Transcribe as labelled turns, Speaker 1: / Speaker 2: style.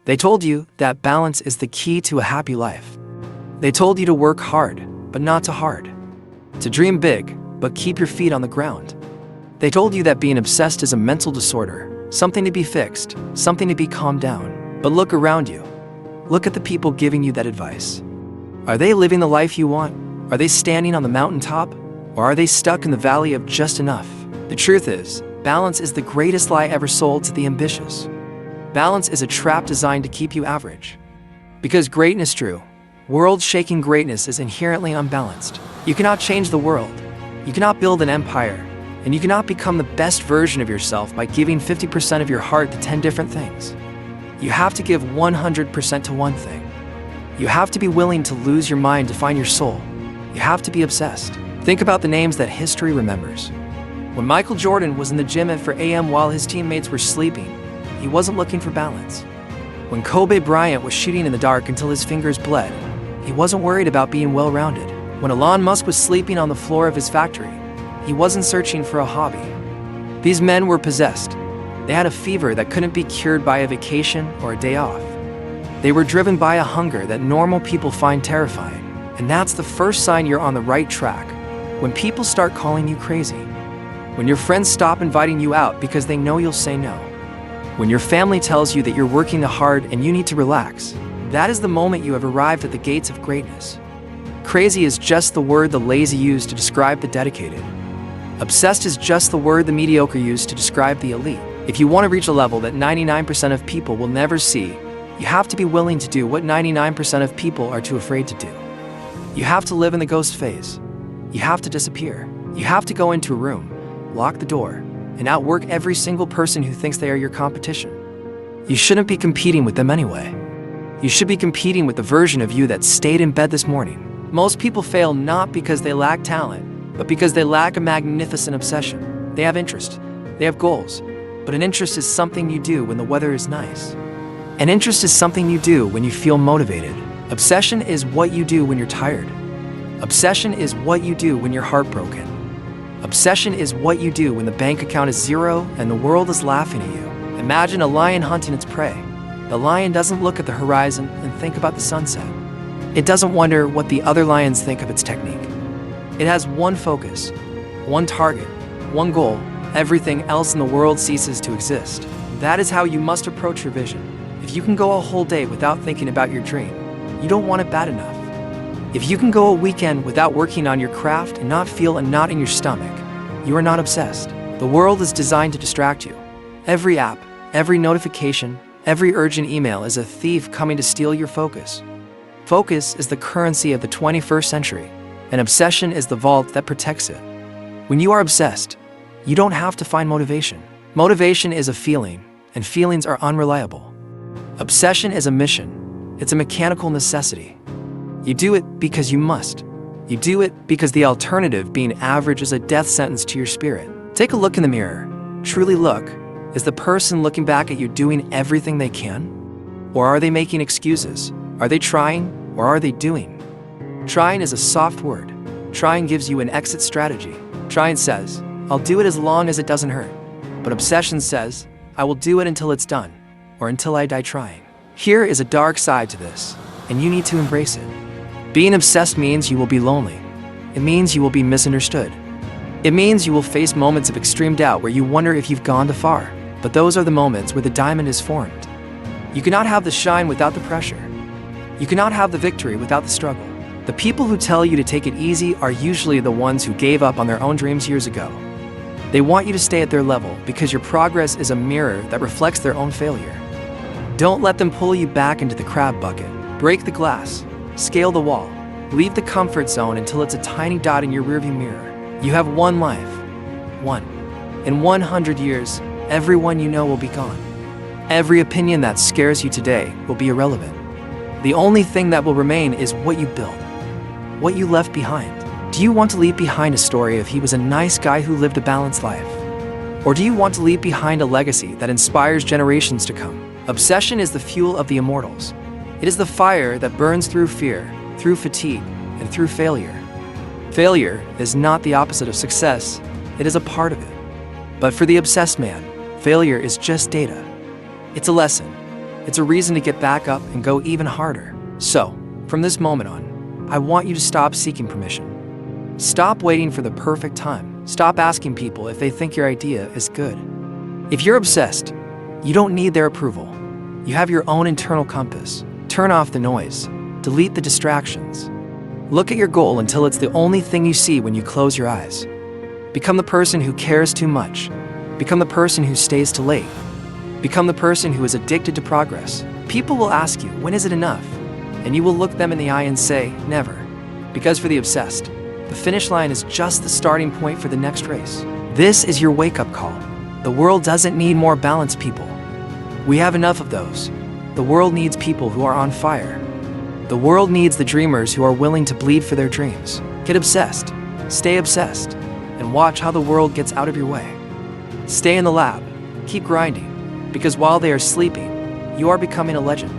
Speaker 1: They told you that balance is the key to a happy life. They told you to work hard, but not too hard. To dream big, but keep your feet on the ground. They told you that being obsessed is a mental disorder, something to be fixed, something to be calmed down. But look around you. Look at the people giving you that advice. Are they living the life you want? Are they standing on the mountaintop? Or are they stuck in the valley of just enough? The truth is, balance is the greatest lie ever sold to the ambitious. Balance is a trap designed to keep you average. Because greatness, true, world-shaking greatness is inherently unbalanced. You cannot change the world. You cannot build an empire. And you cannot become the best version of yourself by giving 50% of your heart to 10 different things. You have to give 100% to one thing. You have to be willing to lose your mind to find your soul. You have to be obsessed. Think about the names that history remembers. When Michael Jordan was in the gym at 4 a.m. while his teammates were sleeping, he wasn't looking for balance. When Kobe Bryant was shooting in the dark until his fingers bled, he wasn't worried about being well-rounded. When Elon Musk was sleeping on the floor of his factory, he wasn't searching for a hobby. These men were possessed. They had a fever that couldn't be cured by a vacation or a day off. They were driven by a hunger that normal people find terrifying. And that's the first sign you're on the right track. When people start calling you crazy. When your friends stop inviting you out because they know you'll say no. When your family tells you that you're working hard and you need to relax. That is the moment you have arrived at the gates of greatness. Crazy is just the word the lazy use to describe the dedicated. Obsessed is just the word the mediocre use to describe the elite. If you want to reach a level that 99% of people will never see, you have to be willing to do what 99% of people are too afraid to do. You have to live in the ghost phase. You have to disappear. You have to go into a room, lock the door, and outwork every single person who thinks they are your competition. You shouldn't be competing with them anyway. You should be competing with the version of you that stayed in bed this morning. Most people fail not because they lack talent, but because they lack a magnificent obsession. They have interest, they have goals, but an interest is something you do when the weather is nice. An interest is something you do when you feel motivated. Obsession is what you do when you're tired. Obsession is what you do when you're heartbroken. Obsession is what you do when the bank account is zero and the world is laughing at you. Imagine a lion hunting its prey. The lion doesn't look at the horizon and think about the sunset. It doesn't wonder what the other lions think of its technique. It has one focus, one target, one goal. Everything else in the world ceases to exist. That is how you must approach your vision. If you can go a whole day without thinking about your dream, you don't want it bad enough. If you can go a weekend without working on your craft and not feel a knot in your stomach, you are not obsessed. The world is designed to distract you. Every app, every notification, every urgent email is a thief coming to steal your focus. Focus is the currency of the 21st century, and obsession is the vault that protects it. When you are obsessed, you don't have to find motivation. Motivation is a feeling, and feelings are unreliable. Obsession is a mission. It's a mechanical necessity. You do it because you must. You do it because the alternative, being average, is a death sentence to your spirit. Take a look in the mirror. Truly look. Is the person looking back at you doing everything they can? Or are they making excuses? Are they trying, or are they doing? Trying is a soft word. Trying gives you an exit strategy. Trying says, I'll do it as long as it doesn't hurt. But obsession says, I will do it until it's done, or until I die trying. Here is a dark side to this, and you need to embrace it. Being obsessed means you will be lonely. It means you will be misunderstood. It means you will face moments of extreme doubt where you wonder if you've gone too far. But those are the moments where the diamond is formed. You cannot have the shine without the pressure. You cannot have the victory without the struggle. The people who tell you to take it easy are usually the ones who gave up on their own dreams years ago. They want you to stay at their level because your progress is a mirror that reflects their own failure. Don't let them pull you back into the crab bucket. Break the glass. Scale the wall. Leave the comfort zone until it's a tiny dot in your rearview mirror. You have one life. One. In 100 years, everyone you know will be gone. Every opinion that scares you today will be irrelevant. The only thing that will remain is what you built, what you left behind. Do you want to leave behind a story of he was a nice guy who lived a balanced life? Or do you want to leave behind a legacy that inspires generations to come? Obsession is the fuel of the immortals. It is the fire that burns through fear, through fatigue, and through failure. Failure is not the opposite of success, it is a part of it. But for the obsessed man, failure is just data. It's a lesson. It's a reason to get back up and go even harder. So, from this moment on, I want you to stop seeking permission. Stop waiting for the perfect time. Stop asking people if they think your idea is good. If you're obsessed, you don't need their approval. You have your own internal compass. Turn off the noise. Delete the distractions. Look at your goal until it's the only thing you see when you close your eyes. Become the person who cares too much. Become the person who stays too late. Become the person who is addicted to progress. People will ask you, when is it enough? And you will look them in the eye and say, never. Because for the obsessed, the finish line is just the starting point for the next race. This is your wake-up call. The world doesn't need more balanced people. We have enough of those. The world needs people who are on fire. The world needs the dreamers who are willing to bleed for their dreams. Get obsessed. Stay obsessed. And watch how the world gets out of your way. Stay in the lab. Keep grinding. Because while they are sleeping, you are becoming a legend.